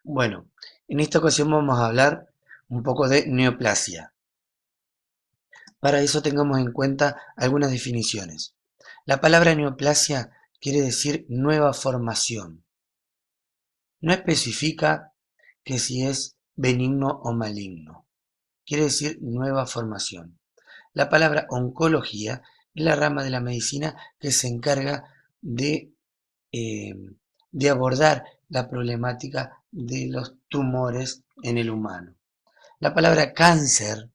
Bueno, en esta ocasión vamos a hablar un poco de neoplasia. Para eso tengamos en cuenta algunas definiciones. La palabra neoplasia quiere decir nueva formación. No especifica que si es benigno o maligno. Quiere decir nueva formación. La palabra oncología es la rama de la medicina que se encarga de, eh, de abordar la problemática de los tumores en el humano. La palabra cáncer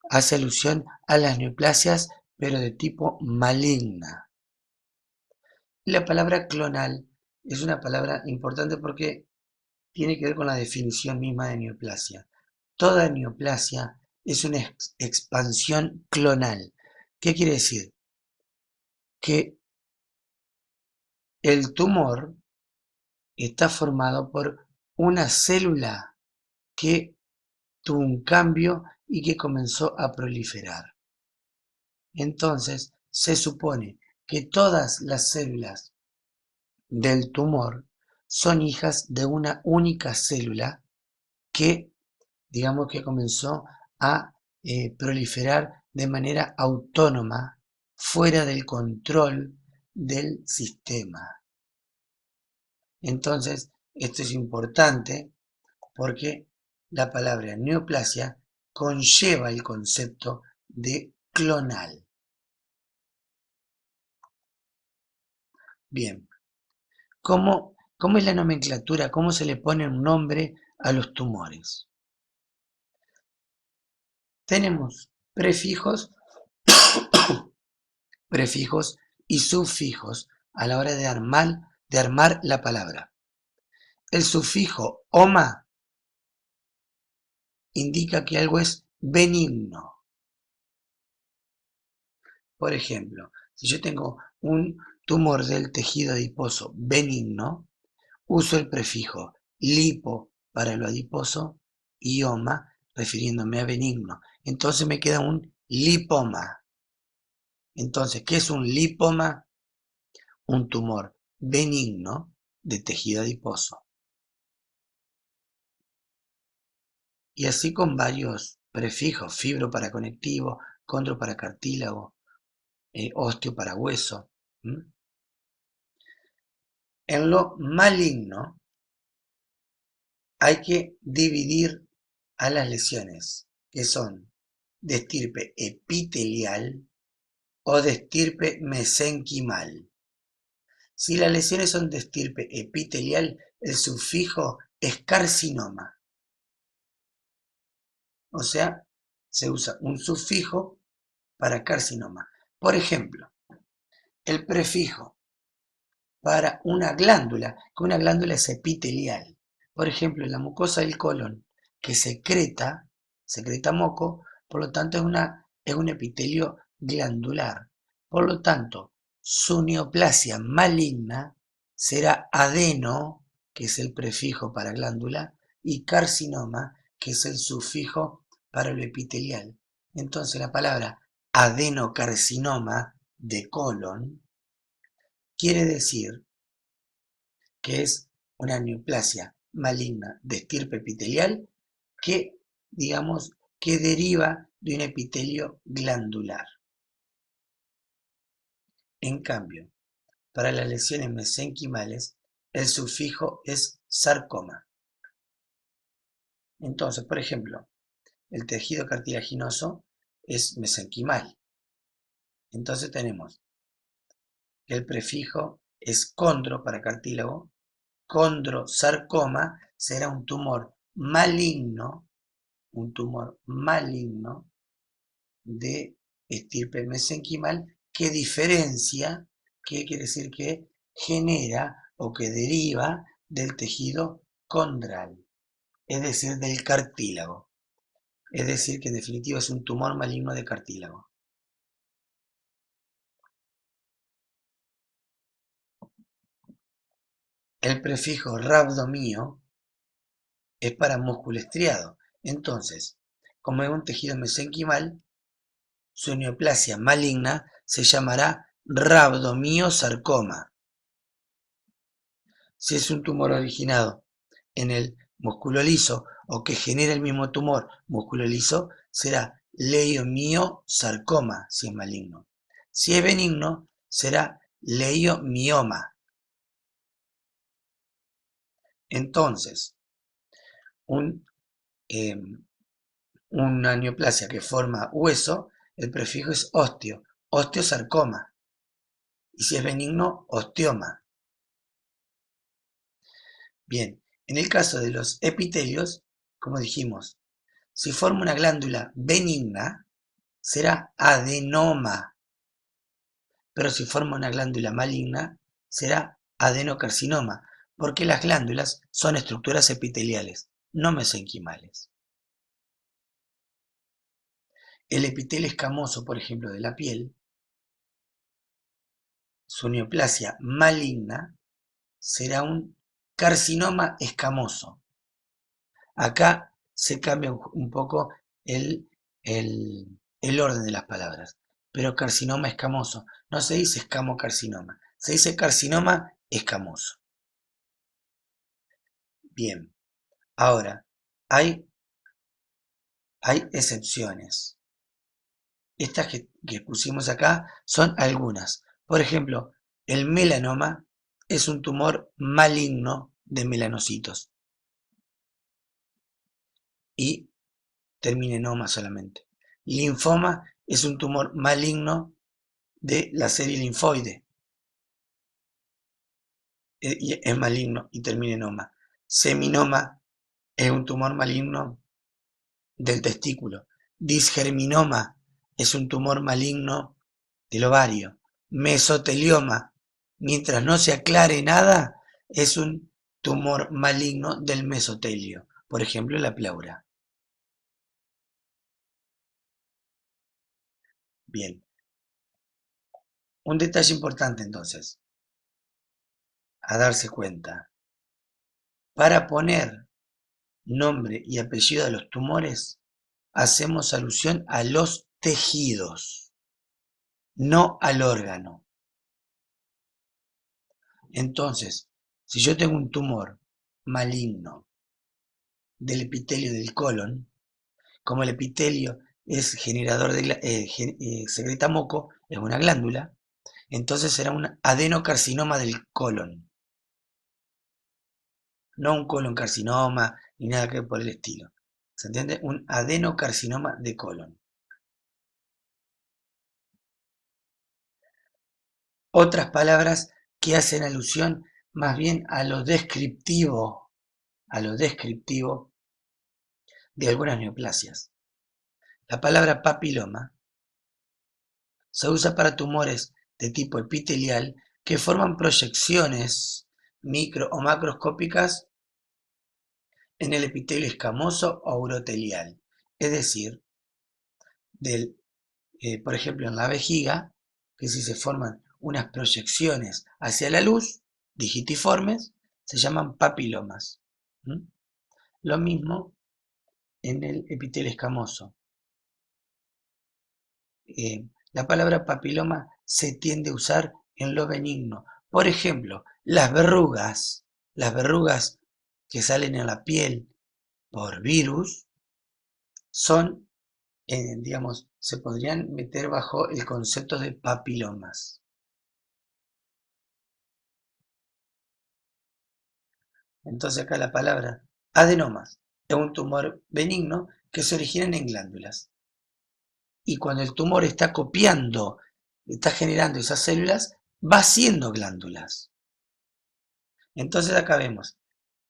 hace alusión a las neoplasias, pero de tipo maligna. La palabra clonal es una palabra importante porque tiene que ver con la definición misma de neoplasia. Toda neoplasia es una expansión clonal. ¿Qué quiere decir? Que el tumor está formado por una célula que tuvo un cambio y que comenzó a proliferar. Entonces, se supone que todas las células del tumor son hijas de una única célula que, digamos que comenzó a proliferar de manera autónoma, fuera del control del sistema. Entonces, esto es importante porque la palabra neoplasia conlleva el concepto de clonal. Bien, ¿cómo es la nomenclatura? ¿Cómo se le pone un nombre a los tumores? Tenemos prefijos y sufijos a la hora de armar la palabra. El sufijo oma indica que algo es benigno. Por ejemplo, si yo tengo un tumor del tejido adiposo benigno, uso el prefijo lipo para lo adiposo y oma refiriéndome a benigno. Entonces me queda un lipoma. Entonces, ¿qué es un lipoma? Un tumor benigno de tejido adiposo. Y así con varios prefijos: fibro para conectivo, condro para cartílago, osteo para hueso. En lo maligno hay que dividir a las lesiones, que son de estirpe epitelial o de estirpe mesenquimal. Si las lesiones son de estirpe epitelial, el sufijo es carcinoma. O sea, se usa un sufijo para carcinoma. Por ejemplo, el prefijo para una glándula, que una glándula es epitelial. Por ejemplo, en la mucosa del colon, que secreta moco, por lo tanto es un epitelio glandular. Por lo tanto, su neoplasia maligna será adeno, que es el prefijo para glándula, y carcinoma, que es el sufijo para lo epitelial. Entonces la palabra adenocarcinoma de colon quiere decir que es una neoplasia maligna de estirpe epitelial que, digamos, que deriva de un epitelio glandular. En cambio, para las lesiones mesenquimales, el sufijo es sarcoma. Entonces, por ejemplo, el tejido cartilaginoso es mesenquimal. Entonces tenemos que el prefijo es condro para cartílago. Condrosarcoma será un tumor maligno de estirpe mesenquimal que diferencia, que quiere decir que genera o que deriva del tejido condral, es decir, del cartílago. Es decir, que en definitiva es un tumor maligno de cartílago. El prefijo rhabdomio es para músculo estriado. Entonces, como es un tejido mesenquimal, su neoplasia maligna se llamará rhabdomiosarcoma. Si es un tumor originado en el músculo liso o que genera el mismo tumor músculo liso será leiomiosarcoma si es maligno. Si es benigno será leiomioma. Entonces, una neoplasia que forma hueso, el prefijo es osteo, osteosarcoma. Y si es benigno, osteoma. Bien, en el caso de los epitelios, como dijimos, si forma una glándula benigna, será adenoma. Pero si forma una glándula maligna, será adenocarcinoma, porque las glándulas son estructuras epiteliales, no mesenquimales. El epitelio escamoso, por ejemplo, de la piel, su neoplasia maligna, será un carcinoma escamoso. Acá se cambia un poco el, el orden de las palabras, pero carcinoma escamoso, no se dice escamocarcinoma, se dice carcinoma escamoso. Bien, ahora, hay excepciones. Estas que pusimos acá son algunas. Por ejemplo, el melanoma es un tumor maligno de melanocitos y termina en oma solamente. Linfoma es un tumor maligno de la serie linfoide y es maligno y termina en oma. Seminoma es un tumor maligno del testículo. Disgerminoma es un tumor maligno del ovario. Mesotelioma, mientras no se aclare nada, es un tumor maligno del mesotelio, por ejemplo la pleura. Bien, un detalle importante entonces, a darse cuenta. Para poner nombre y apellido a los tumores, hacemos alusión a los tejidos, no al órgano. Entonces, si yo tengo un tumor maligno del epitelio del colon, como el epitelio es generador de secreta moco, es una glándula, entonces será un adenocarcinoma del colon, no un coloncarcinoma ni nada que por el estilo. ¿Se entiende? Un adenocarcinoma de colon. Otras palabras que hacen alusión más bien a lo descriptivo de algunas neoplasias. La palabra papiloma se usa para tumores de tipo epitelial que forman proyecciones micro o macroscópicas en el epitelio escamoso o urotelial, es decir, por ejemplo en la vejiga, que si se forman unas proyecciones hacia la luz, digitiformes, se llaman papilomas. ¿Mm? Lo mismo en el epitelio escamoso. La palabra papiloma se tiende a usar en lo benigno. Por ejemplo, las verrugas que salen en la piel por virus, son, digamos, se podrían meter bajo el concepto de papilomas. Entonces acá la palabra adenomas es un tumor benigno que se origina en glándulas. Y cuando el tumor está copiando, está generando esas células, va haciendo glándulas. Entonces acá vemos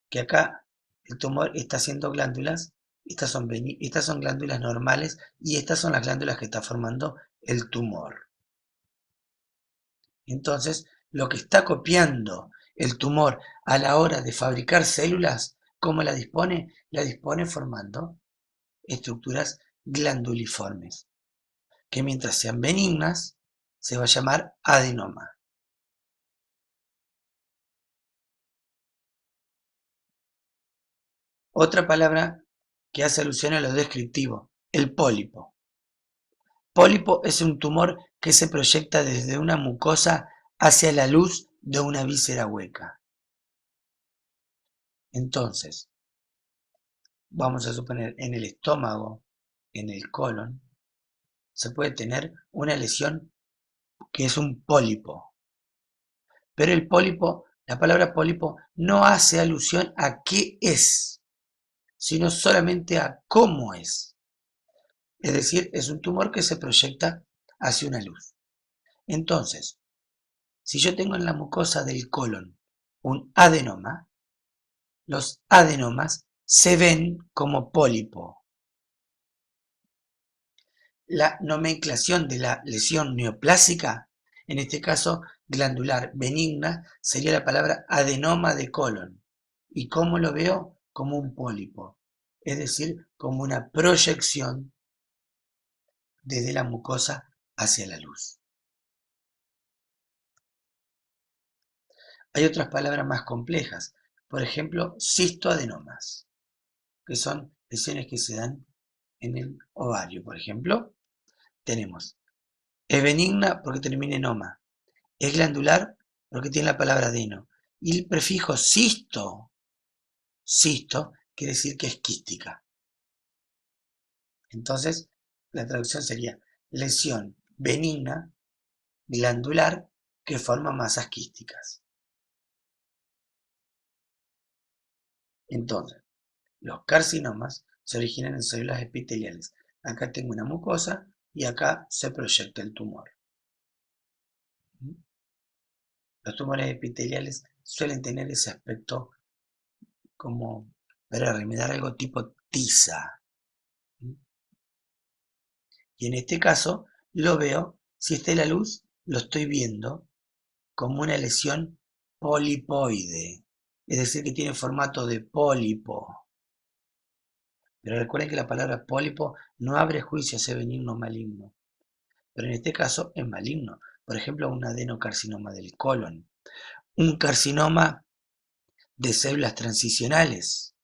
que acá el tumor está haciendo glándulas, estas son glándulas normales y estas son las glándulas que está formando el tumor. Entonces, lo que está copiando el tumor a la hora de fabricar células, ¿cómo la dispone? La dispone formando estructuras glanduliformes, que mientras sean benignas, se va a llamar adenoma. Otra palabra que hace alusión a lo descriptivo, el pólipo. Pólipo es un tumor que se proyecta desde una mucosa hacia la luz de una víscera hueca. Entonces, vamos a suponer en el estómago, en el colon, se puede tener una lesión que es un pólipo. Pero el pólipo, la palabra pólipo no hace alusión a qué es, sino solamente a cómo es. Es decir, es un tumor que se proyecta hacia una luz. Entonces, si yo tengo en la mucosa del colon un adenoma, los adenomas se ven como pólipo. La nomenclación de la lesión neoplásica, en este caso glandular benigna, sería la palabra adenoma de colon. ¿Y cómo lo veo? Como un pólipo, es decir, como una proyección desde la mucosa hacia la luz. Hay otras palabras más complejas, por ejemplo, cistoadenomas, que son lesiones que se dan en el ovario, por ejemplo. Tenemos, es benigna porque termina en oma, es glandular porque tiene la palabra adeno, y el prefijo cisto, cisto, quiere decir que es quística. Entonces, la traducción sería lesión benigna, glandular, que forma masas quísticas. Entonces, los carcinomas se originan en células epiteliales. Acá tengo una mucosa y acá se proyecta el tumor. Los tumores epiteliales suelen tener ese aspecto como para remediar algo tipo tiza. Y en este caso lo veo, si está en la luz, lo estoy viendo como una lesión polipoide, es decir, que tiene formato de pólipo. Pero recuerden que la palabra pólipo no abre juicio a ser benigno o maligno, pero en este caso es maligno. Por ejemplo, un adenocarcinoma del colon, un carcinoma de células transicionales,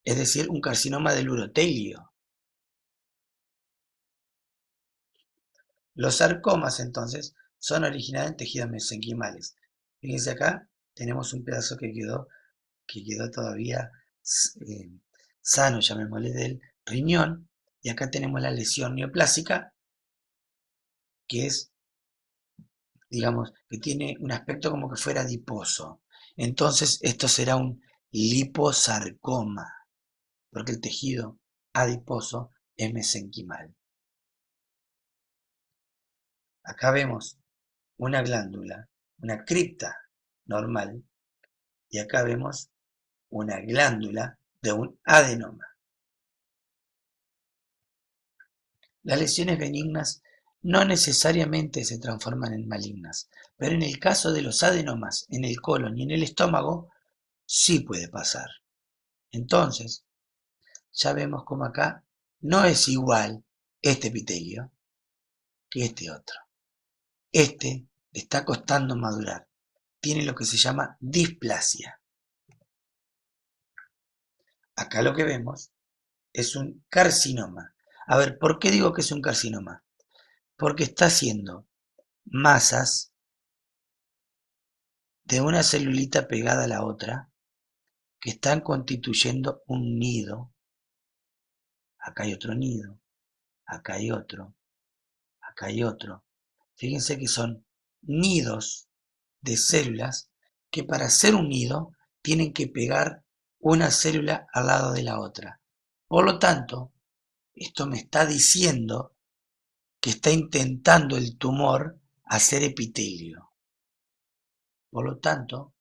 es decir, un carcinoma del urotelio. Los sarcomas, entonces, son originados en tejidos mesenquimales. Fíjense acá, tenemos un pedazo que quedó todavía eh, sano, llamémosle, del riñón, y acá tenemos la lesión neoplásica, que es, digamos, que tiene un aspecto como que fuera adiposo. Entonces, esto será un liposarcoma, porque el tejido adiposo es mesenquimal. Acá vemos una glándula, una cripta normal, y acá vemos una glándula de un adenoma. Las lesiones benignas no necesariamente se transforman en malignas, pero en el caso de los adenomas en el colon y en el estómago, sí puede pasar. Entonces, ya vemos como acá no es igual este epitelio que este otro. Este le está costando madurar, tiene lo que se llama displasia. Acá lo que vemos es un carcinoma. A ver, ¿por qué digo que es un carcinoma? Porque está haciendo masas de una celulita pegada a la otra que están constituyendo un nido. Acá hay otro nido, acá hay otro, acá hay otro. Fíjense que son nidos de células que para hacer un nido tienen que pegar una célula al lado de la otra. Por lo tanto, esto me está diciendo que está intentando el tumor hacer epitelio. Por lo tanto,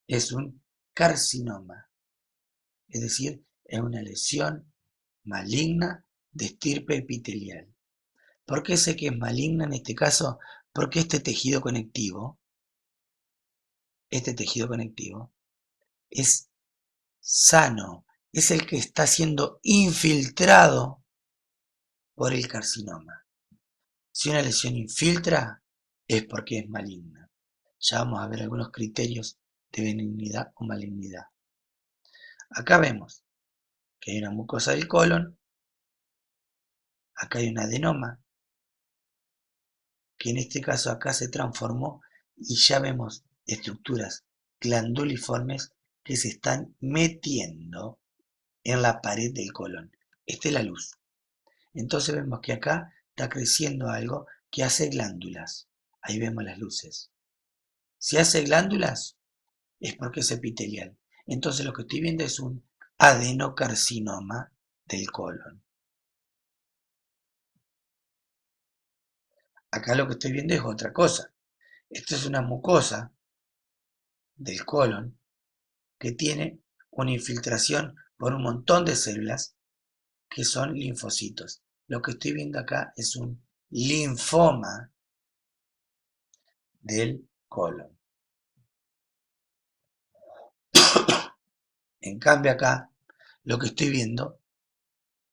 es un carcinoma, es decir, es una lesión maligna de estirpe epitelial. ¿Por qué sé que es maligna en este caso? Porque este tejido conectivo es sano, es el que está siendo infiltrado por el carcinoma. Si una lesión infiltra, es porque es maligna. Ya vamos a ver algunos criterios de benignidad o malignidad. Acá vemos que hay una mucosa del colon, acá hay un adenoma, que en este caso acá se transformó y ya vemos estructuras glanduliformes que se están metiendo en la pared del colon. Esta es la luz. Entonces vemos que acá está creciendo algo que hace glándulas. Ahí vemos las luces. Si hace glándulas, es porque es epitelial. Entonces lo que estoy viendo es un adenocarcinoma del colon. Acá lo que estoy viendo es otra cosa. Esto es una mucosa del colon que tiene una infiltración por un montón de células que son linfocitos. Lo que estoy viendo acá es un linfoma del colon. En cambio acá, lo que estoy viendo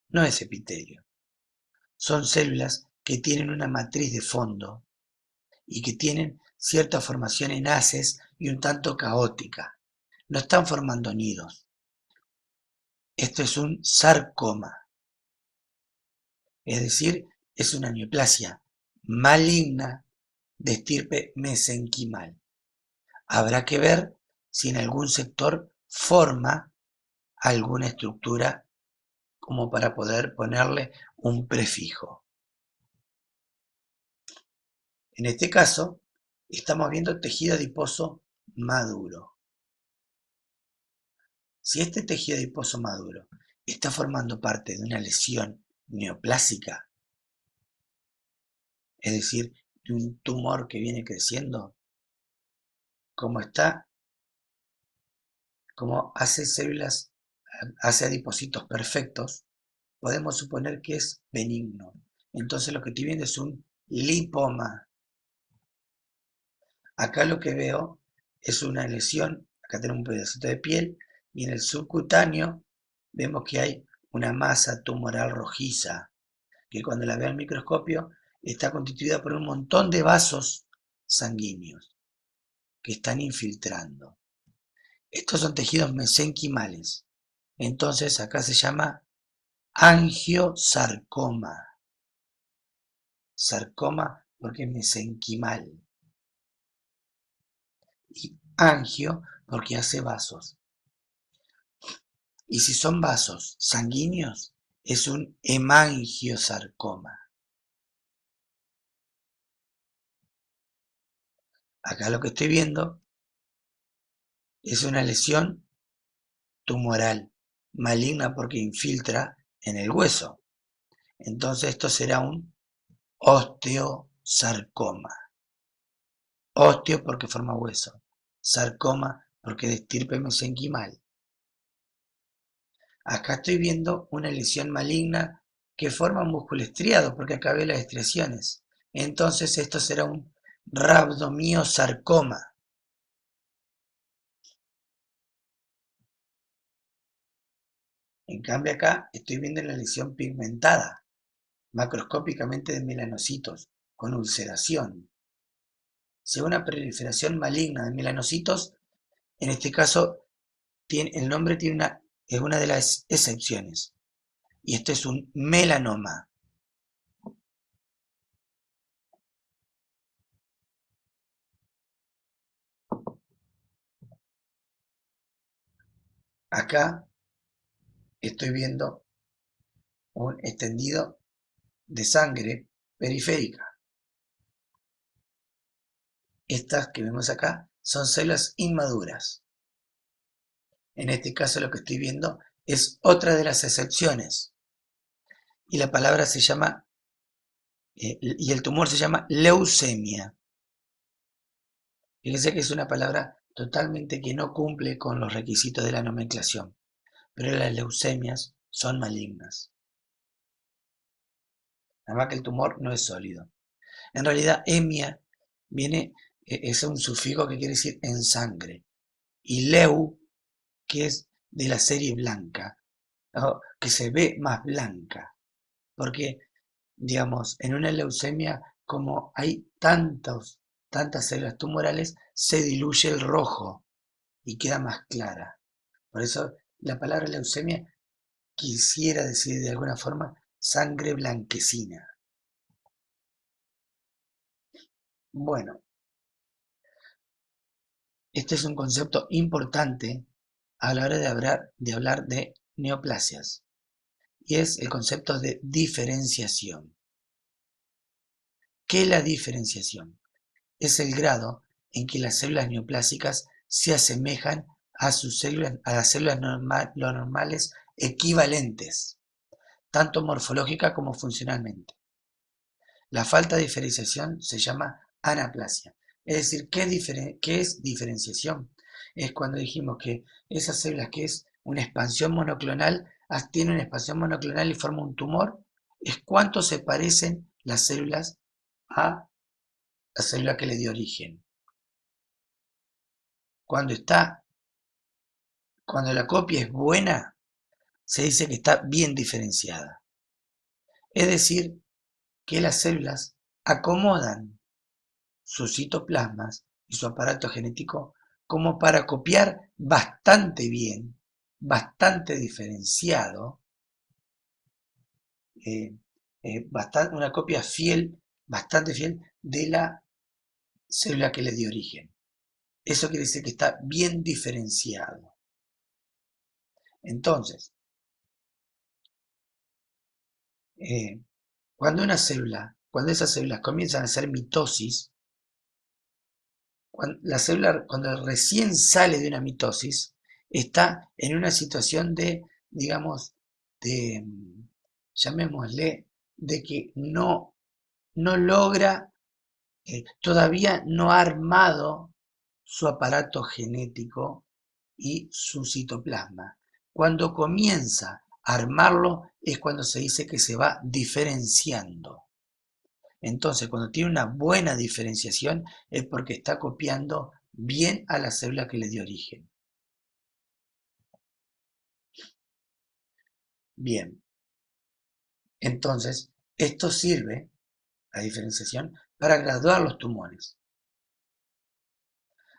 no es epitelio. Son células que tienen una matriz de fondo y que tienen cierta formación en haces y un tanto caótica. No están formando nidos. Esto es un sarcoma. Es decir, es una neoplasia maligna de estirpe mesenquimal. Habrá que ver si en algún sector forma alguna estructura como para poder ponerle un prefijo. En este caso, estamos viendo tejido adiposo maduro. Si este tejido adiposo maduro está formando parte de una lesión neoplásica, es decir, de un tumor que viene creciendo, como hace células, hace adipocitos perfectos, podemos suponer que es benigno. Entonces lo que estoy viendo es un lipoma. Acá lo que veo es una lesión, acá tenemos un pedacito de piel, y en el subcutáneo vemos que hay una masa tumoral rojiza, que cuando la veo al microscopio está constituida por un montón de vasos sanguíneos que están infiltrando. Estos son tejidos mesenquimales. Entonces acá se llama angiosarcoma. Sarcoma porque es mesenquimal. Y angio porque hace vasos. Y si son vasos sanguíneos, es un hemangiosarcoma. Acá lo que estoy viendo es una lesión tumoral, maligna porque infiltra en el hueso. Entonces esto será un osteosarcoma. Osteo porque forma hueso. Sarcoma porque de estirpe mesenquimal. Acá estoy viendo una lesión maligna que forma un músculo estriado, porque acá veo las estriaciones. Entonces esto será un rabdomiosarcoma. En cambio acá estoy viendo la lesión pigmentada, macroscópicamente de melanocitos, con ulceración. Según una proliferación maligna de melanocitos, en este caso el nombre es una de las excepciones. Y esto es un melanoma. Acá estoy viendo un extendido de sangre periférica. Estas que vemos acá son células inmaduras. En este caso lo que estoy viendo es otra de las excepciones. Y la palabra se llama, y el tumor se llama leucemia. Fíjense que es una palabra totalmente que no cumple con los requisitos de la nomenclación. Pero las leucemias son malignas. Nada más que el tumor no es sólido. En realidad, hemia es un sufijo que quiere decir en sangre. Y leu, que es de la serie blanca, ¿no? Que se ve más blanca. Porque, digamos, en una leucemia, como hay tantas células tumorales, se diluye el rojo y queda más clara. Por eso la palabra leucemia quisiera decir de alguna forma sangre blanquecina. Bueno, este es un concepto importante a la hora de hablar de neoplasias, y es el concepto de diferenciación. ¿Qué es la diferenciación? Es el grado en que las células neoplásicas se asemejan a las células lo normales equivalentes, tanto morfológica como funcionalmente. La falta de diferenciación se llama anaplasia. Es decir, ¿qué es diferenciación? Es cuando dijimos que esas células que es una expansión monoclonal, tiene una expansión monoclonal y forma un tumor, es cuánto se parecen las células a la célula que le dio origen. Cuando cuando la copia es buena, se dice que está bien diferenciada. Es decir, que las células acomodan sus citoplasmas y su aparato genético como para copiar bastante bien, bastante diferenciado, una copia fiel, bastante fiel de la célula que le dio origen. Eso quiere decir que está bien diferenciado. Entonces, cuando esas células comienzan a hacer mitosis, cuando recién sale de una mitosis, está en una situación de, digamos, de, llamémosle, de que no logra, todavía no ha armado su aparato genético y su citoplasma. Cuando comienza a armarlo es cuando se dice que se va diferenciando. Entonces, cuando tiene una buena diferenciación es porque está copiando bien a la célula que le dio origen. Bien, entonces, esto sirve, la diferenciación, para graduar los tumores.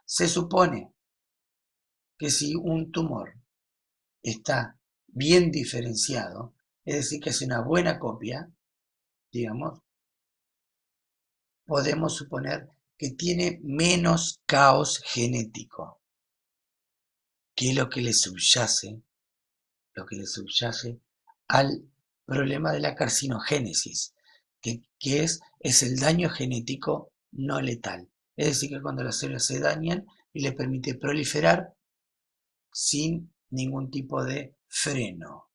Se supone que si un tumor está bien diferenciado, es decir, que es una buena copia, digamos, podemos suponer que tiene menos caos genético, que es lo que le subyace al problema de la carcinogénesis, que es el daño genético no letal. Es decir, que cuando las células se dañan y le permite proliferar sin ningún tipo de freno.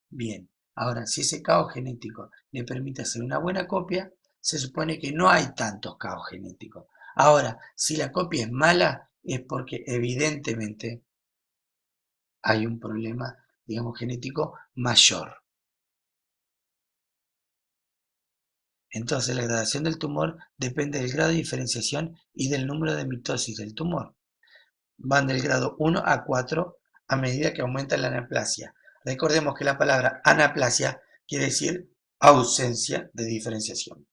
Bien, ahora, si ese caos genético le permite hacer una buena copia, se supone que no hay tantos caos genéticos. Ahora, si la copia es mala, es porque evidentemente hay un problema, digamos, genético mayor. Entonces, la gradación del tumor depende del grado de diferenciación y del número de mitosis del tumor. Van del grado 1 a 4 a medida que aumenta la anaplasia. Recordemos que la palabra anaplasia quiere decir ausencia de diferenciación.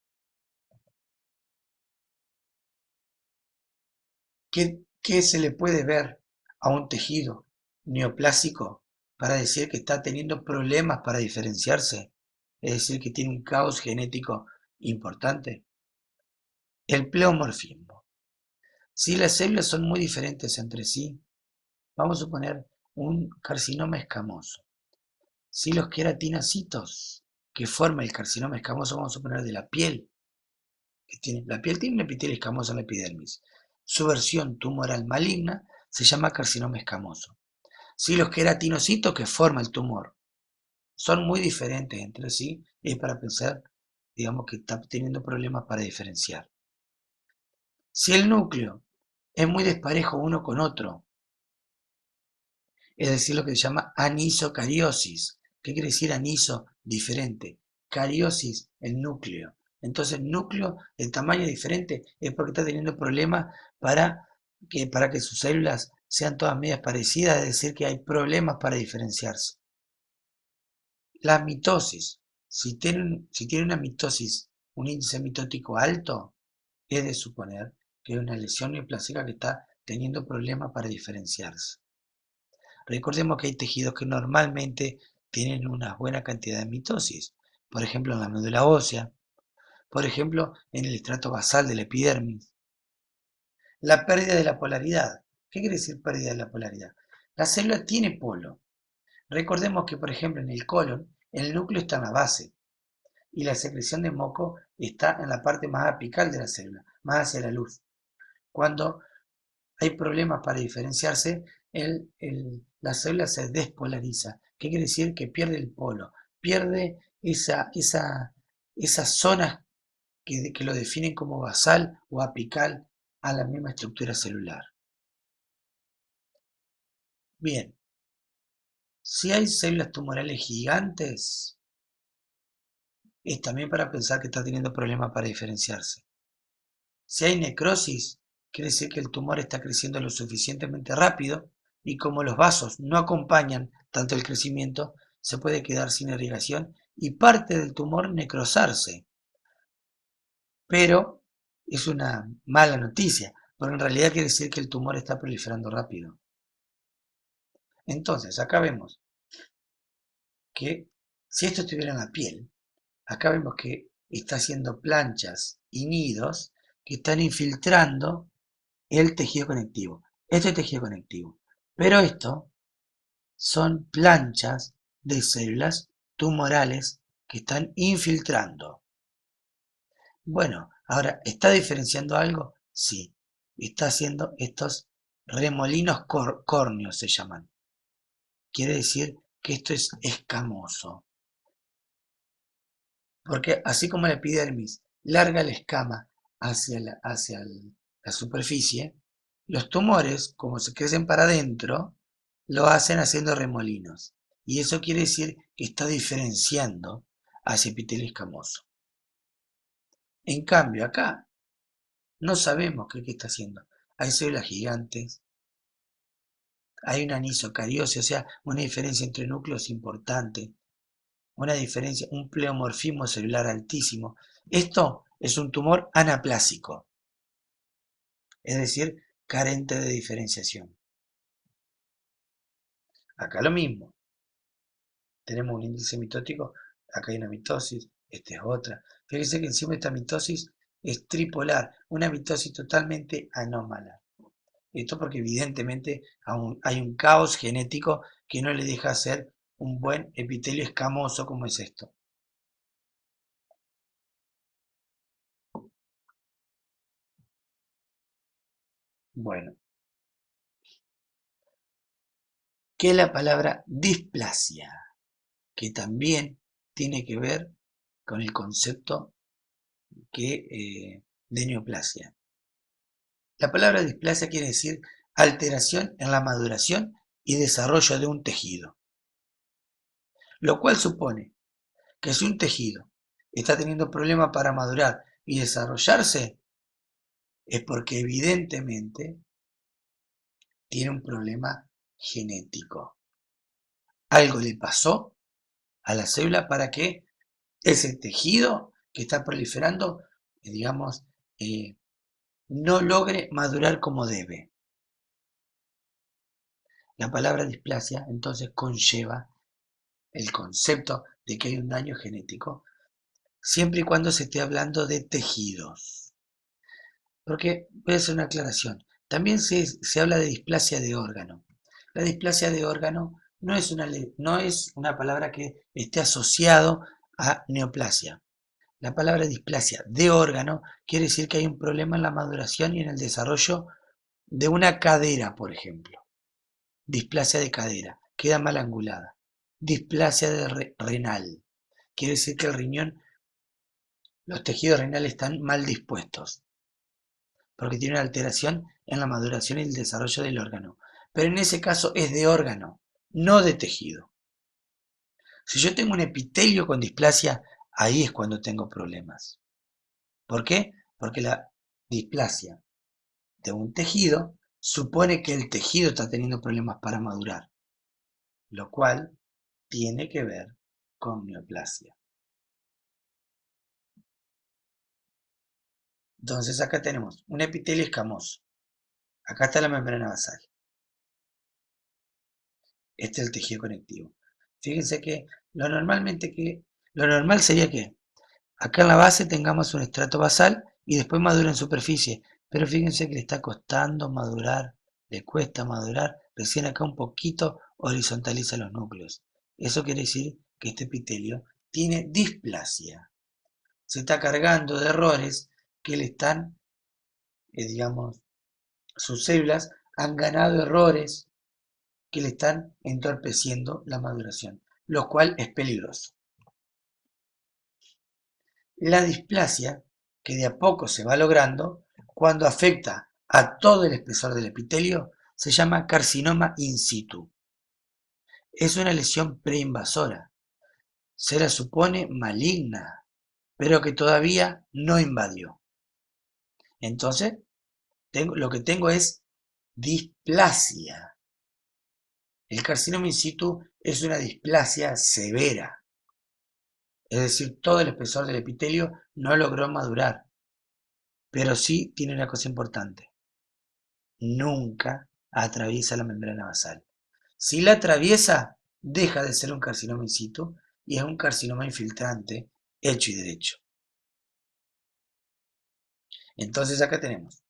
¿Qué se le puede ver a un tejido neoplásico para decir que está teniendo problemas para diferenciarse? Es decir, que tiene un caos genético importante. El pleomorfismo. Si las células son muy diferentes entre sí, vamos a suponer un carcinoma escamoso. Si los queratinocitos que forma el carcinoma escamoso, vamos a suponer de la piel, la piel tiene un epitelio escamoso en la epidermis. Su versión tumoral maligna se llama carcinoma escamoso. Si los queratinocitos que forma el tumor son muy diferentes entre sí, es para pensar, digamos, que está teniendo problemas para diferenciar. Si el núcleo es muy desparejo uno con otro, es decir, lo que se llama anisocariosis. ¿Qué quiere decir aniso? Diferente. Cariosis, el núcleo. Entonces, el núcleo, el tamaño diferente, es porque está teniendo problemas para que sus células sean todas medias parecidas, es decir, que hay problemas para diferenciarse. La mitosis. Si tiene una mitosis, un índice mitótico alto, es de suponer que es una lesión neoplásica que está teniendo problemas para diferenciarse. Recordemos que hay tejidos que normalmente tienen una buena cantidad de mitosis, por ejemplo en la médula ósea, por ejemplo en el estrato basal de la epidermis. La pérdida de la polaridad. ¿Qué quiere decir pérdida de la polaridad? La célula tiene polo. Recordemos que, por ejemplo, en el colon, el núcleo está en la base y la secreción de moco está en la parte más apical de la célula, más hacia la luz. Cuando hay problemas para diferenciarse, la célula se despolariza. ¿Qué quiere decir? Que pierde el polo, pierde esas zonas que lo definen como basal o apical a la misma estructura celular. Bien, si hay células tumorales gigantes, es también para pensar que está teniendo problemas para diferenciarse. Si hay necrosis, quiere decir que el tumor está creciendo lo suficientemente rápido y como los vasos no acompañan tanto el crecimiento, se puede quedar sin irrigación y parte del tumor necrosarse. Pero es una mala noticia, porque en realidad quiere decir que el tumor está proliferando rápido. Entonces, acá vemos que si esto estuviera en la piel, acá vemos que está haciendo planchas y nidos que están infiltrando el tejido conectivo. Esto es tejido conectivo. Pero esto son planchas de células tumorales que están infiltrando. Bueno, ahora, ¿está diferenciando algo? Sí. Está haciendo estos remolinos córneos, se llaman. Quiere decir que esto es escamoso. Porque así como la epidermis larga la escama hacia la superficie, los tumores, como se crecen para adentro, lo hacen haciendo remolinos. Y eso quiere decir que está diferenciando hacia epitelio escamoso. En cambio, acá no sabemos qué está haciendo. Hay células gigantes, hay una anisocariosis, o sea, una diferencia entre núcleos importante, una diferencia, un pleomorfismo celular altísimo. Esto es un tumor anaplásico, es decir, carente de diferenciación. Acá lo mismo, tenemos un índice mitótico, acá hay una mitosis, esta es otra. Fíjense que encima esta mitosis es tripolar, una mitosis totalmente anómala. Esto porque evidentemente hay un caos genético que no le deja hacer un buen epitelio escamoso como es esto. Bueno, ¿qué es la palabra displasia? Que también tiene que ver con el concepto de neoplasia. La palabra displasia quiere decir alteración en la maduración y desarrollo de un tejido, lo cual supone que si un tejido está teniendo problemas para madurar y desarrollarse, es porque evidentemente tiene un problema genético. Algo le pasó a la célula para que ese tejido que está proliferando, digamos, no logre madurar como debe. La palabra displasia entonces conlleva el concepto de que hay un daño genético, siempre y cuando se esté hablando de tejidos. Porque voy a hacer una aclaración. También se habla de displasia de órgano. La displasia de órgano no es una palabra que esté asociado a neoplasia. La palabra displasia de órgano quiere decir que hay un problema en la maduración y en el desarrollo de una cadera, por ejemplo. Displasia de cadera, queda mal angulada. Displasia de renal, quiere decir que el riñón, los tejidos renales están mal dispuestos, porque tiene una alteración en la maduración y el desarrollo del órgano. Pero en ese caso es de órgano, no de tejido. Si yo tengo un epitelio con displasia, ahí es cuando tengo problemas. ¿Por qué? Porque la displasia de un tejido supone que el tejido está teniendo problemas para madurar, lo cual tiene que ver con neoplasia. Entonces acá tenemos un epitelio escamoso. Acá está la membrana basal. Este es el tejido conectivo. Fíjense que lo normal sería que acá en la base tengamos un estrato basal y después madura en superficie. Pero fíjense que le está costando madurar le cuesta madurar, recién acá un poquito horizontaliza los núcleos. Eso quiere decir que este epitelio tiene displasia. Se está cargando de errores que le están, digamos, sus células han ganado errores que le están entorpeciendo la maduración, lo cual es peligroso. La displasia, que de a poco se va logrando, cuando afecta a todo el espesor del epitelio, se llama carcinoma in situ. Es una lesión preinvasora. Se la supone maligna, pero que todavía no invadió. Entonces, lo que tengo es displasia. El carcinoma in situ es una displasia severa. Es decir, todo el espesor del epitelio no logró madurar. Pero sí tiene una cosa importante. Nunca atraviesa la membrana basal. Si la atraviesa, deja de ser un carcinoma in situ y es un carcinoma infiltrante hecho y derecho. Entonces acá tenemos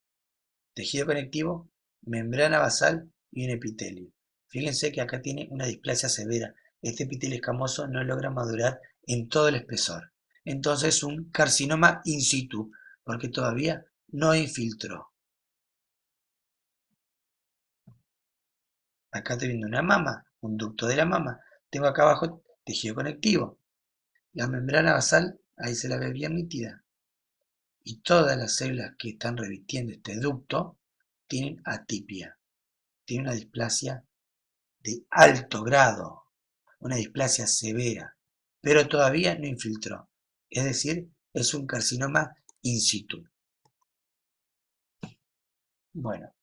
tejido conectivo, membrana basal y un epitelio. Fíjense que acá tiene una displasia severa. Este epitelio escamoso no logra madurar en todo el espesor. Entonces es un carcinoma in situ, porque todavía no infiltró. Acá estoy viendo una mama, un ducto de la mama. Tengo acá abajo tejido conectivo. La membrana basal, ahí se la ve bien nítida. Y todas las células que están revistiendo este ducto tienen atipia. Tienen una displasia de alto grado, una displasia severa, pero todavía no infiltró. Es decir, es un carcinoma in situ. Bueno,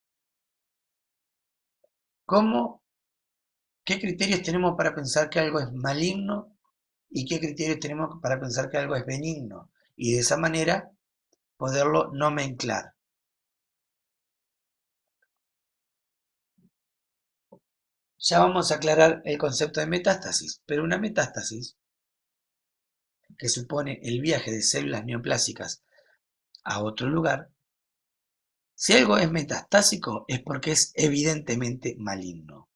¿qué criterios tenemos para pensar que algo es maligno y qué criterios tenemos para pensar que algo es benigno? Y de esa manera poderlo nomenclar. Ya vamos a aclarar el concepto de metástasis, pero una metástasis, que supone el viaje de células neoplásicas a otro lugar, si algo es metastásico es porque es evidentemente maligno.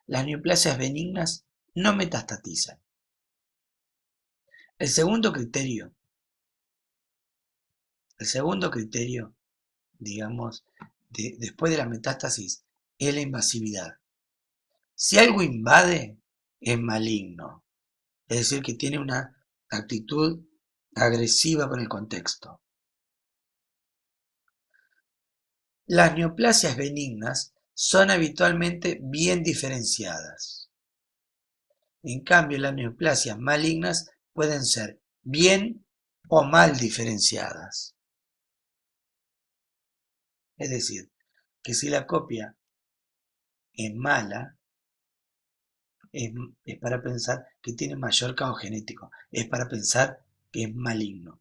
Las neoplasias benignas no metastatizan. El segundo criterio, digamos, después de la metástasis, es la invasividad. Si algo invade, es maligno. Es decir, que tiene una actitud agresiva con el contexto. Las neoplasias benignas son habitualmente bien diferenciadas. En cambio, las neoplasias malignas pueden ser bien o mal diferenciadas. Es decir, que si la copia es mala, es para pensar que tiene mayor campo genético, es para pensar que es maligno.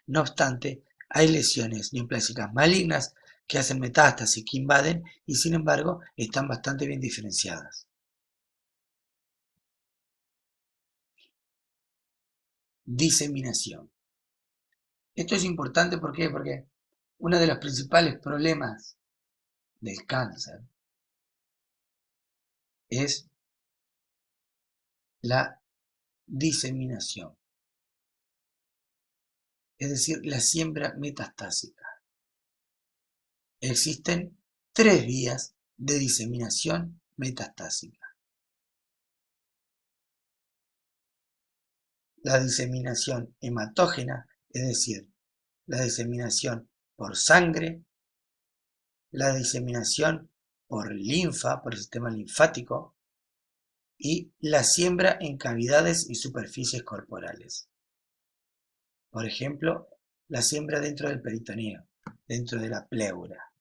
No obstante, hay lesiones neoplásicas malignas que hacen metástasis, que invaden y sin embargo están bastante bien diferenciadas. Diseminación. Esto es importante, ¿por qué? Porque uno de los principales problemas del cáncer es la diseminación, es decir, la siembra metastásica. Existen 3 vías de diseminación metastásica. La diseminación hematógena, es decir, la diseminación por sangre, la diseminación por linfa, por el sistema linfático, y la siembra en cavidades y superficies corporales. Por ejemplo, la siembra dentro del peritoneo, dentro de la pleura.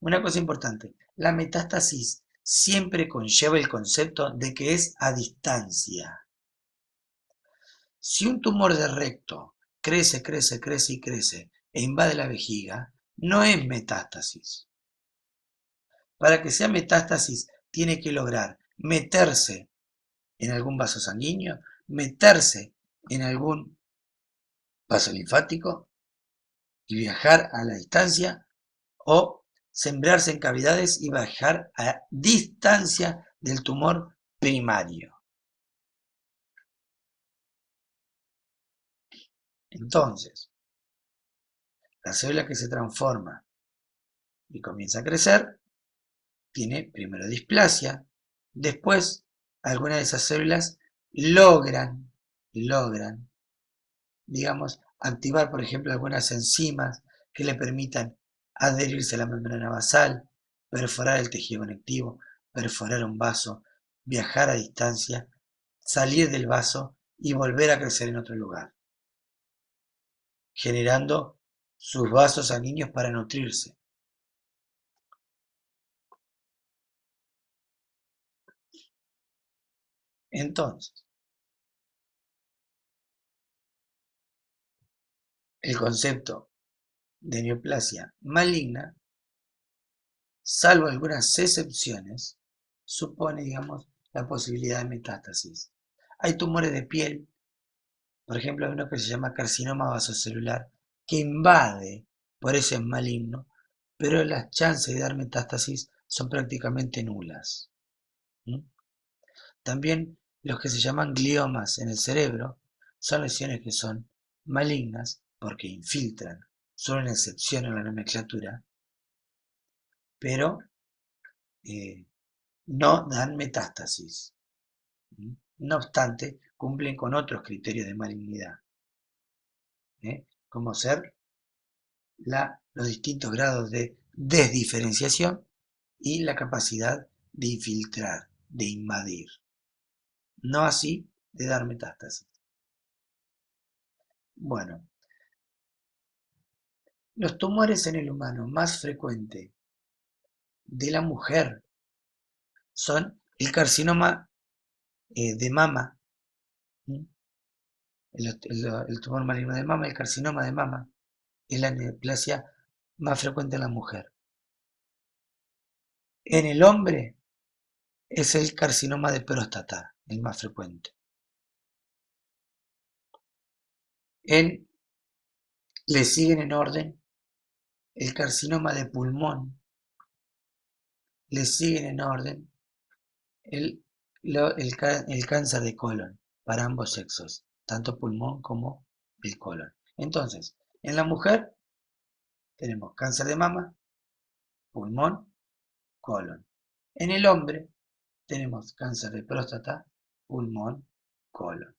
Una cosa importante, la metástasis siempre conlleva el concepto de que es a distancia. Si un tumor de recto crece, crece, crece y crece e invade la vejiga, no es metástasis. Para que sea metástasis, tiene que lograr meterse en algún vaso sanguíneo, meterse en algún vaso linfático y viajar a la distancia o sembrarse en cavidades y bajar a distancia del tumor primario. Entonces, la célula que se transforma y comienza a crecer tiene primero displasia, después algunas de esas células logran, digamos, activar, por ejemplo, algunas enzimas que le permitan adherirse a la membrana basal, perforar el tejido conectivo, perforar un vaso, viajar a distancia, salir del vaso y volver a crecer en otro lugar, generando sus vasos sanguíneos para nutrirse. Entonces, el concepto de neoplasia maligna, salvo algunas excepciones, supone, digamos, la posibilidad de metástasis. Hay tumores de piel, por ejemplo, hay uno que se llama carcinoma vasocelular, que invade, por eso es maligno, pero las chances de dar metástasis son prácticamente nulas. ¿Mm? También los que se llaman gliomas en el cerebro son lesiones que son malignas porque infiltran, son una excepción en la nomenclatura, pero no dan metástasis. No obstante, cumplen con otros criterios de malignidad, como ser los distintos grados de desdiferenciación y la capacidad de infiltrar, de invadir. No así de dar metástasis. Bueno, los tumores en el humano más frecuentes de la mujer son el carcinoma de mama, el tumor maligno de mama, el carcinoma de mama, es la neoplasia más frecuente en la mujer. En el hombre es el carcinoma de próstata, el más frecuente. Le siguen en orden el carcinoma de pulmón, le siguen en orden el cáncer de colon para ambos sexos, tanto pulmón como el colon. Entonces, en la mujer tenemos cáncer de mama, pulmón, colon. En el hombre tenemos cáncer de próstata, pulmón, colon.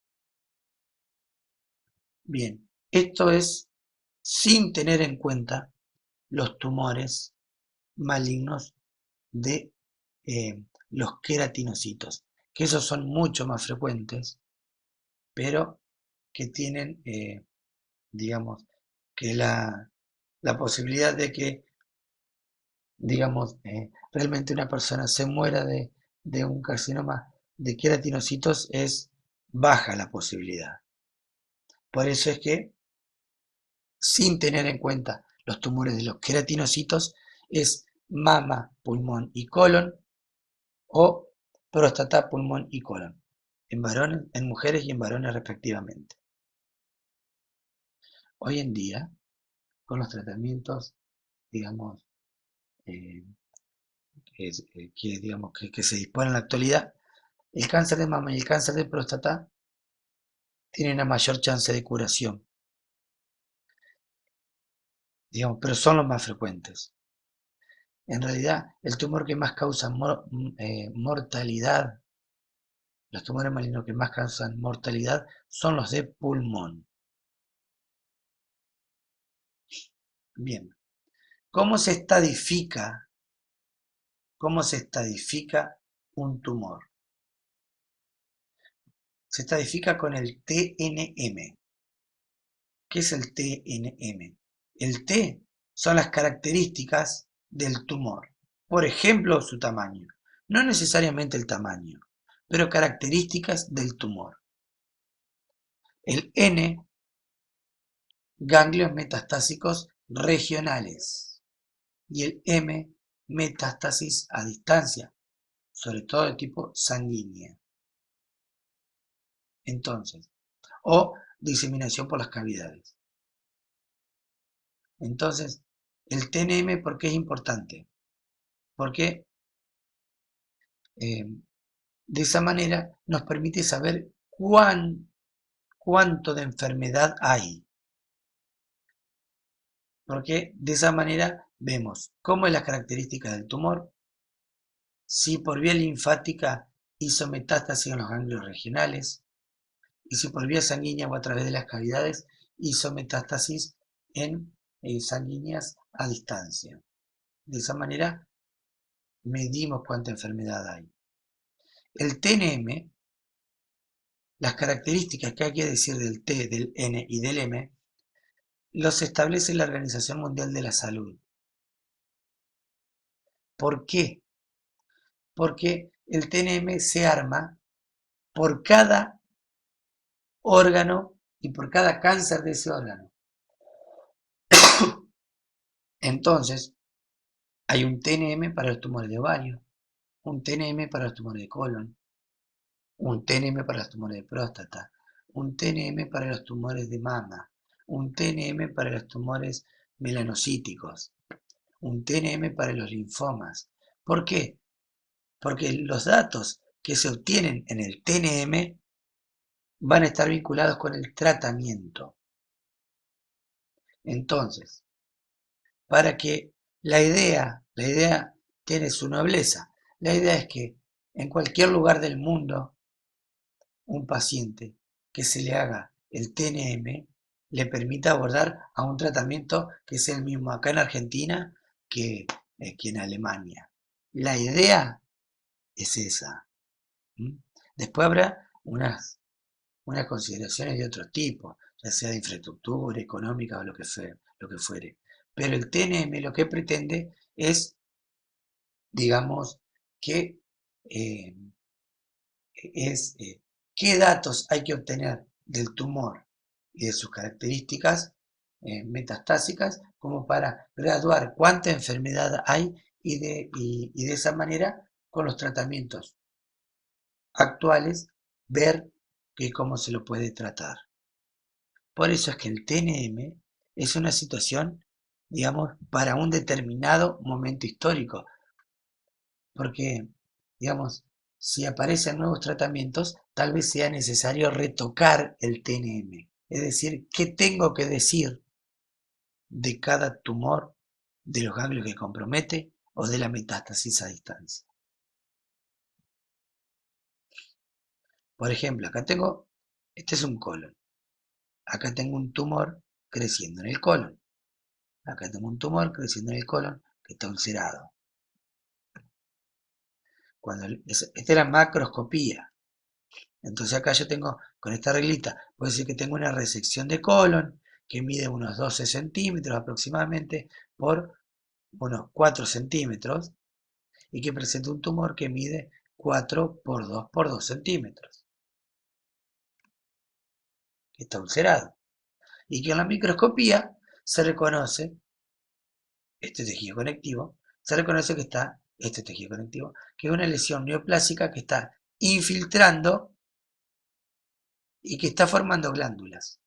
Bien, esto es sin tener en cuenta los tumores malignos de los queratinocitos, que esos son mucho más frecuentes, pero que tienen, digamos, que la posibilidad de que, digamos, realmente una persona se muera de un carcinoma de queratinocitos es baja la posibilidad. Por eso es que, sin tener en cuenta los tumores de los queratinocitos, es mama, pulmón y colon, o próstata, pulmón y colon, en varones, en mujeres y en varones respectivamente. Hoy en día, con los tratamientos, digamos, eh, que se disponen en la actualidad, el cáncer de mama y el cáncer de próstata tienen una mayor chance de curación, digamos, pero son los más frecuentes. En realidad, el tumor que más causa mortalidad, los tumores malignos que más causan mortalidad son los de pulmón. Bien, ¿cómo se estadifica un tumor? Se estadifica con el TNM. ¿Qué es el TNM? El T son las características del tumor. Por ejemplo, su tamaño. No necesariamente el tamaño, pero características del tumor. El N, ganglios metastásicos regionales. Y el M, metástasis a distancia, sobre todo de tipo sanguínea. Entonces, o diseminación por las cavidades. Entonces, El TNM, ¿por qué es importante? Porque de esa manera nos permite saber cuánto de enfermedad hay. Porque de esa manera vemos cómo es la característica del tumor, si por vía linfática hizo metástasis en los ganglios regionales, y si por vía sanguínea o a través de las cavidades hizo metástasis en sanguíneas a distancia. De esa manera medimos cuánta enfermedad hay. El TNM, las características que hay que decir del T, del N y del M, los establece la Organización Mundial de la Salud. ¿Por qué? Porque el TNM se arma por cada órgano y por cada cáncer de ese órgano. Entonces, hay un TNM para los tumores de ovario, un TNM para los tumores de colon, un TNM para los tumores de próstata, un TNM para los tumores de mama, un TNM para los tumores melanocíticos, un TNM para los linfomas. ¿Por qué? Porque los datos que se obtienen en el TNM van a estar vinculados con el tratamiento. Entonces, para que la idea tiene su nobleza. La idea es que en cualquier lugar del mundo, un paciente que se le haga el TNM le permita abordar a un tratamiento que sea el mismo acá en Argentina que en Alemania. La idea es esa. Después habrá unas consideraciones de otro tipo, ya sea de infraestructura, económica o lo que fuere. Pero el TNM lo que pretende es, digamos, que eh, qué datos hay que obtener del tumor y de sus características metastásicas como para graduar cuánta enfermedad hay y de esa manera, con los tratamientos actuales, ver cómo se lo puede tratar. Por eso es que el TNM es una situación, digamos, para un determinado momento histórico, porque, digamos, si aparecen nuevos tratamientos, tal vez sea necesario retocar el TNM, es decir, qué tengo que decir de cada tumor, de los ganglios que compromete o de la metástasis a distancia. Por ejemplo, este es un colon, acá tengo un tumor creciendo en el colon, acá tengo un tumor creciendo en el colon que está ulcerado. Esta es la macroscopía. Entonces acá yo tengo, con esta reglita, puedo decir que tengo una resección de colon que mide unos 12 centímetros aproximadamente por unos 4 centímetros y que presenta un tumor que mide 4 por 2 centímetros, que está ulcerado. Y que en la microscopía se reconoce este tejido conectivo, se reconoce que está este tejido conectivo, que es una lesión neoplásica que está infiltrando y que está formando glándulas.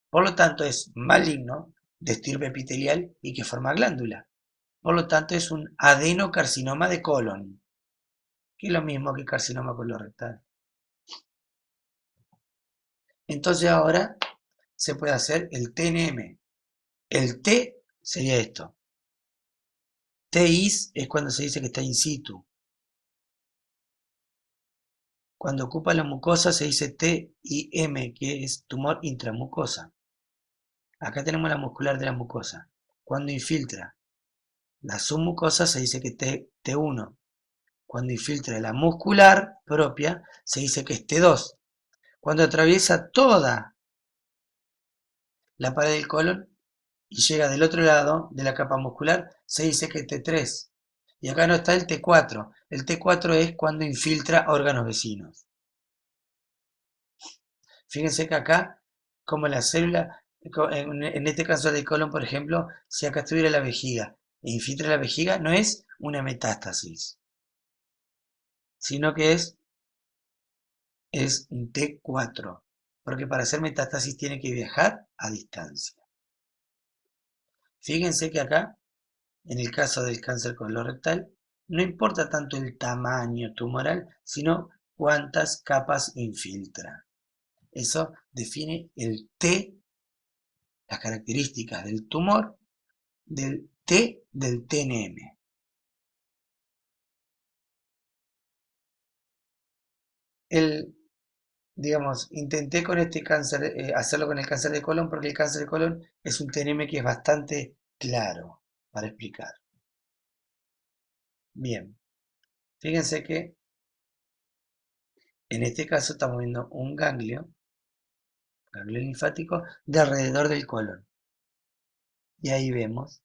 Por lo tanto, es maligno, de estirpe epitelial y que forma glándula. Por lo tanto, es un adenocarcinoma de colon, que es lo mismo que carcinoma colorectal. Entonces ahora se puede hacer el TNM. El T sería esto. TIS es cuando se dice que está in situ. Cuando ocupa la mucosa se dice TIM, que es tumor intramucosa. Acá tenemos la muscular de la mucosa. Cuando infiltra la submucosa se dice que T1. Cuando infiltra la muscular propia, se dice que es T2. Cuando atraviesa toda la pared del colon y llega del otro lado de la capa muscular, se dice que es T3. Y acá no está el T4. El T4 es cuando infiltra órganos vecinos. Fíjense que acá, como la célula, en este caso del colon, por ejemplo, si acá estuviera la vejiga e infiltra la vejiga, no es una metástasis, sino que es un T4, porque para hacer metástasis tiene que viajar a distancia. Fíjense que acá, en el caso del cáncer colorectal, no importa tanto el tamaño tumoral, sino cuántas capas infiltra. Eso define el T, las características del tumor, del T del TNM. Digamos, intenté con este cáncer, hacerlo con el cáncer de colon, porque el cáncer de colon es un TNM que es bastante claro para explicar. Bien, fíjense que en este caso estamos viendo un ganglio linfático de alrededor del colon. Y ahí vemos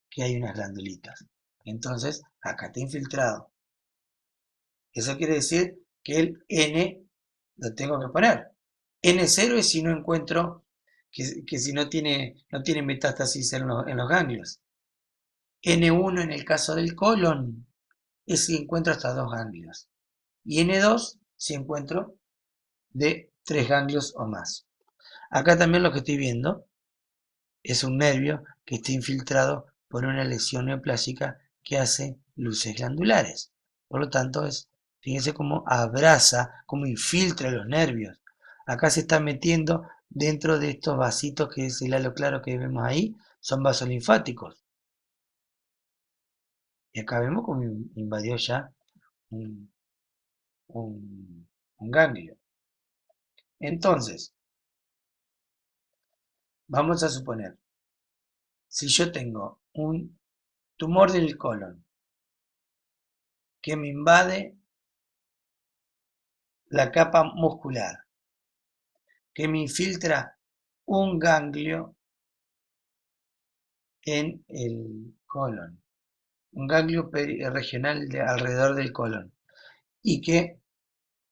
que hay unas glandulitas. Entonces, acá está infiltrado. Eso quiere decir que el N lo tengo que poner. N0 es si no encuentro, que si no tiene metástasis en los ganglios. N1 en el caso del colon es si encuentro hasta 2 ganglios. Y N2 si encuentro de 3 ganglios o más. Acá también lo que estoy viendo es un nervio que está infiltrado por una lesión neoplásica que hace luces glandulares. Por lo tanto, fíjense cómo abraza, cómo infiltra los nervios. Acá se está metiendo dentro de estos vasitos, que es el halo claro que vemos ahí, son vasos linfáticos. Y acá vemos cómo invadió ya un, un ganglio. Entonces, vamos a suponer, si yo tengo un tumor del colon que me invade la capa muscular, que me infiltra un ganglio en el colon, un ganglio regional alrededor del colon, y que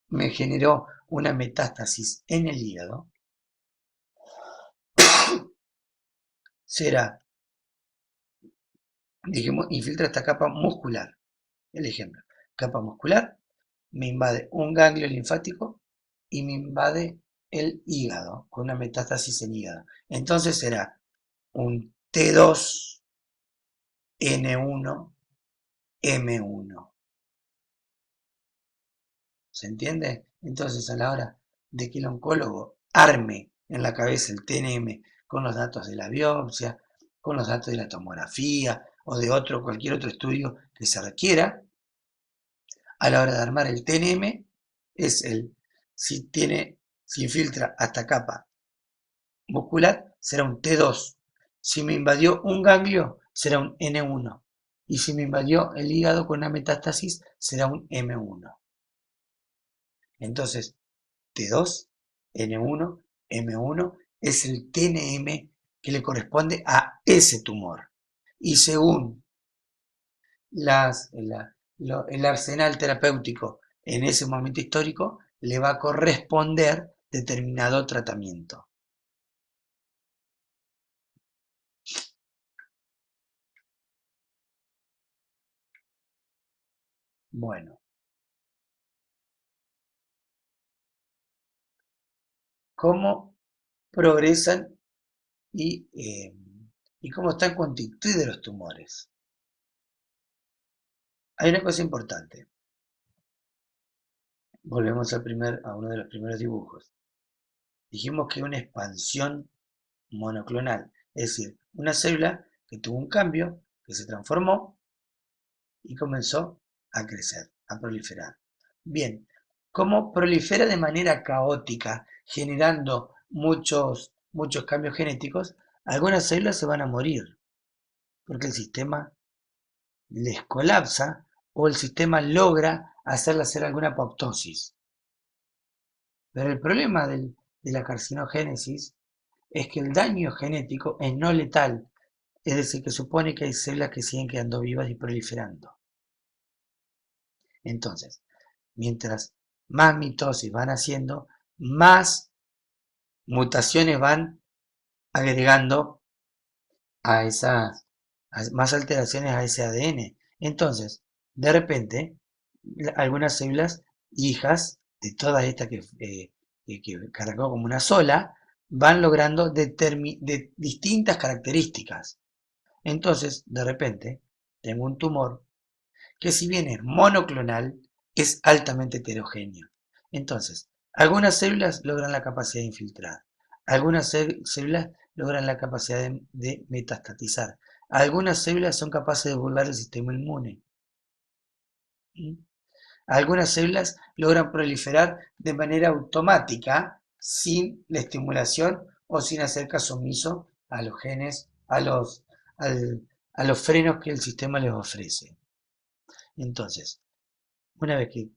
me generó una metástasis en el hígado, será, dijimos, infiltra esta capa muscular. El ejemplo, capa muscular, me invade un ganglio linfático y me invade el hígado, con una metástasis en hígado. Entonces será un T2, N1, M1. ¿Se entiende? Entonces, a la hora de que el oncólogo arme en la cabeza el TNM con los datos de la biopsia, con los datos de la tomografía o de cualquier otro estudio que se requiera, a la hora de armar el TNM es si infiltra hasta capa muscular, será un T2. Si me invadió un ganglio, será un N1. Y si me invadió el hígado con una metástasis, será un M1. Entonces, T2, N1, M1 es el TNM que le corresponde a ese tumor. Y según el arsenal terapéutico en ese momento histórico, le va a corresponder determinado tratamiento. Bueno, ¿cómo progresan y cómo están constituidos los tumores? Hay una cosa importante. Volvemos a uno de los primeros dibujos. Dijimos que una expansión monoclonal, es decir, una célula que tuvo un cambio, que se transformó y comenzó a crecer, a proliferar. Bien, ¿cómo prolifera de manera caótica, generando muchos cambios genéticos? Algunas células se van a morir, porque el sistema les colapsa o el sistema logra hacerle hacer alguna apoptosis. Pero el problema de la carcinogénesis es que el daño genético es no letal, es decir, que supone que hay células que siguen quedando vivas y proliferando. Entonces, mientras más mitosis van haciendo, más mutaciones van agregando más alteraciones a ese ADN. Entonces, de repente, algunas células hijas de todas estas que arrancó como una sola, van logrando de distintas características. Entonces, de repente, tengo un tumor que si bien es monoclonal, es altamente heterogéneo. Entonces, algunas células logran la capacidad de infiltrar, algunas células logran la capacidad de metastatizar, algunas células son capaces de burlar el sistema inmune. ¿Mm? Algunas células logran proliferar de manera automática, sin la estimulación o sin hacer caso omiso a los genes, a los frenos que el sistema les ofrece. Entonces, una vez que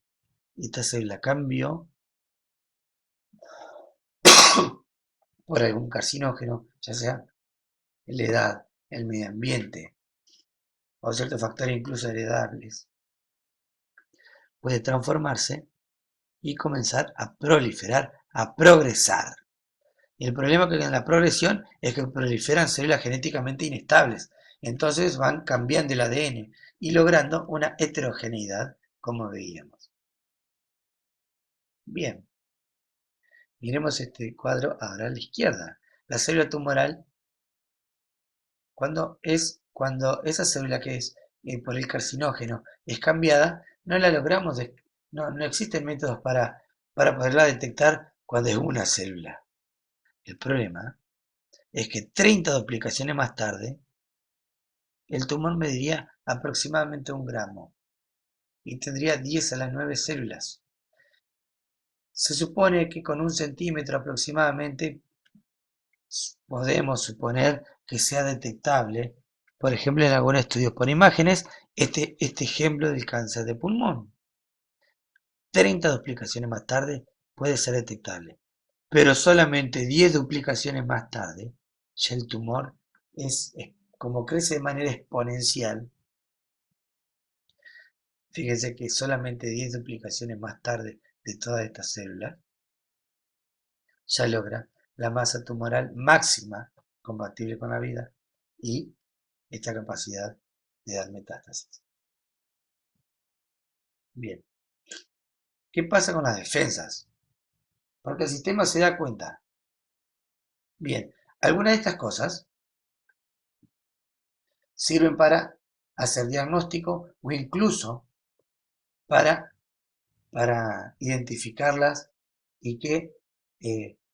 esta célula cambió por algún carcinógeno, ya sea la edad, el medio ambiente o ciertos factores incluso heredables, puede transformarse y comenzar a proliferar, a progresar. Y el problema que en la progresión es que proliferan células genéticamente inestables, entonces van cambiando el ADN y logrando una heterogeneidad, como veíamos. Bien, miremos este cuadro ahora a la izquierda. La célula tumoral, cuando esa célula que es por el carcinógeno es cambiada, no la logramos, no existen métodos para poderla detectar cuando es una célula. El problema es que 30 duplicaciones más tarde, el tumor mediría aproximadamente 1 gramo y tendría 10 a las 9 células. Se supone que con 1 centímetro aproximadamente podemos suponer que sea detectable, por ejemplo en algunos estudios por imágenes, este ejemplo del cáncer de pulmón. 30 duplicaciones más tarde puede ser detectable, pero solamente 10 duplicaciones más tarde, ya el tumor como crece de manera exponencial. Fíjense que solamente 10 duplicaciones más tarde de todas estas células ya logra la masa tumoral máxima compatible con la vida y esta capacidad de dar metástasis. Bien, ¿qué pasa con las defensas? Porque el sistema se da cuenta. Bien, algunas de estas cosas sirven para hacer diagnóstico o incluso para, para identificarlas y que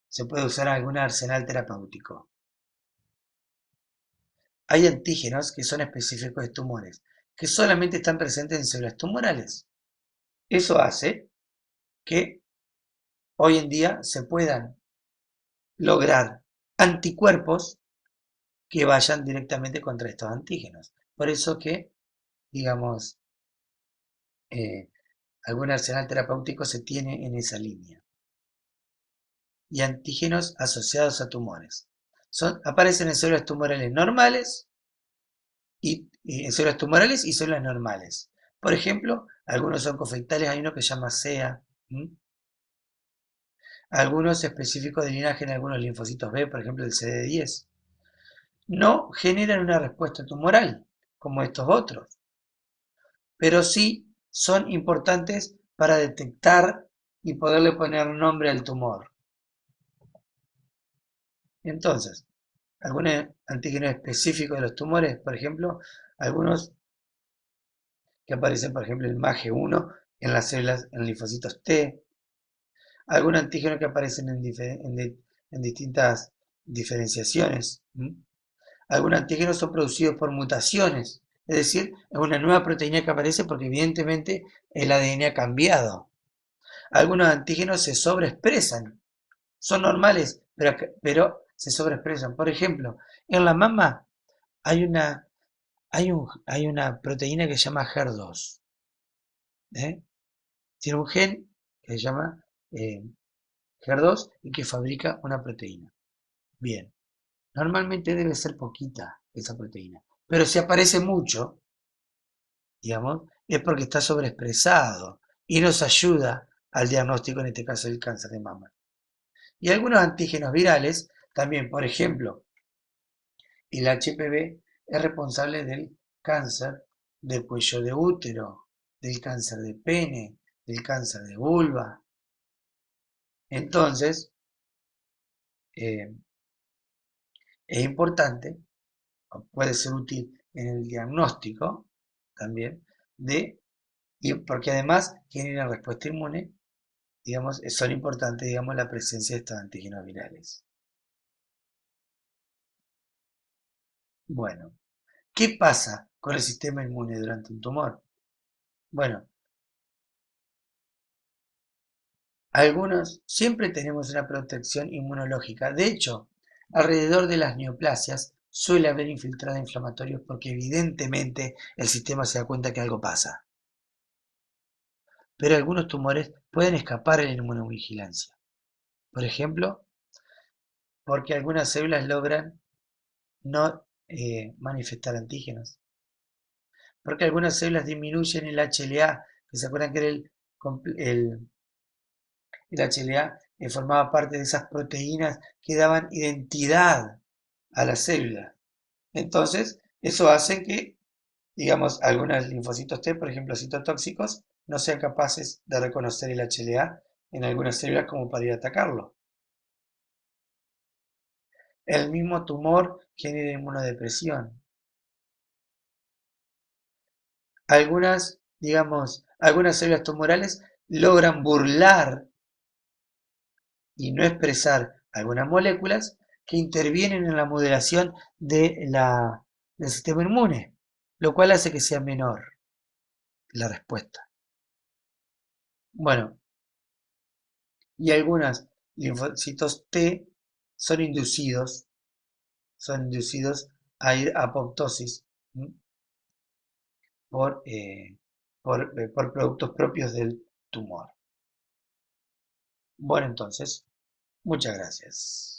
se puede usar algún arsenal terapéutico. Hay antígenos que son específicos de tumores, que solamente están presentes en células tumorales. Eso hace que hoy en día se puedan lograr anticuerpos que vayan directamente contra estos antígenos. Por eso que, digamos, algún arsenal terapéutico se tiene en esa línea. Y antígenos asociados a tumores. Aparecen en células tumorales normales y en células tumorales y células normales. Por ejemplo, algunos oncofectales, hay uno que se llama CEA, algunos específicos de linaje en algunos linfocitos B, por ejemplo el CD10, no generan una respuesta tumoral como estos otros, pero sí son importantes para detectar y poderle poner nombre al tumor. Entonces, algunos antígenos específicos de los tumores, por ejemplo, algunos que aparecen, por ejemplo, el MAGE1 en las células, en linfocitos T, algún antígeno que aparecen en distintas diferenciaciones. Algunos antígenos son producidos por mutaciones, es decir, es una nueva proteína que aparece porque evidentemente el ADN ha cambiado. Algunos antígenos se sobreexpresan, son normales, pero se sobreexpresan. Por ejemplo, en la mama hay una proteína que se llama HER2. Tiene un gen que se llama HER2 y que fabrica una proteína. Bien, normalmente debe ser poquita esa proteína, pero si aparece mucho, digamos, es porque está sobreexpresado y nos ayuda al diagnóstico, en este caso del cáncer de mama. Y algunos antígenos virales, también, por ejemplo, el HPV es responsable del cáncer de cuello de útero, del cáncer de pene, del cáncer de vulva. Entonces, eh, es importante, o puede ser útil en el diagnóstico también, porque además generan respuesta inmune, digamos, son importantes, digamos, la presencia de estos antígenos virales. Bueno, ¿qué pasa con el sistema inmune durante un tumor? Bueno, algunos siempre tenemos una protección inmunológica. De hecho, alrededor de las neoplasias suele haber infiltrados inflamatorios porque evidentemente el sistema se da cuenta que algo pasa. Pero algunos tumores pueden escapar a la inmunovigilancia. Por ejemplo, porque algunas células logran no manifestar antígenos. Porque algunas células disminuyen el HLA, que se acuerdan que era el HLA formaba parte de esas proteínas que daban identidad a la célula. Entonces, eso hace que, digamos, algunos linfocitos T, por ejemplo, citotóxicos, no sean capaces de reconocer el HLA en algunas células como para ir a atacarlo. El mismo tumor genera inmunodepresión. Algunas células tumorales logran burlar y no expresar algunas moléculas que intervienen en la modulación del sistema inmune, lo cual hace que sea menor la respuesta. Bueno, y algunos linfocitos T son inducidos a ir a apoptosis por, por productos propios del tumor. Bueno, entonces, muchas gracias.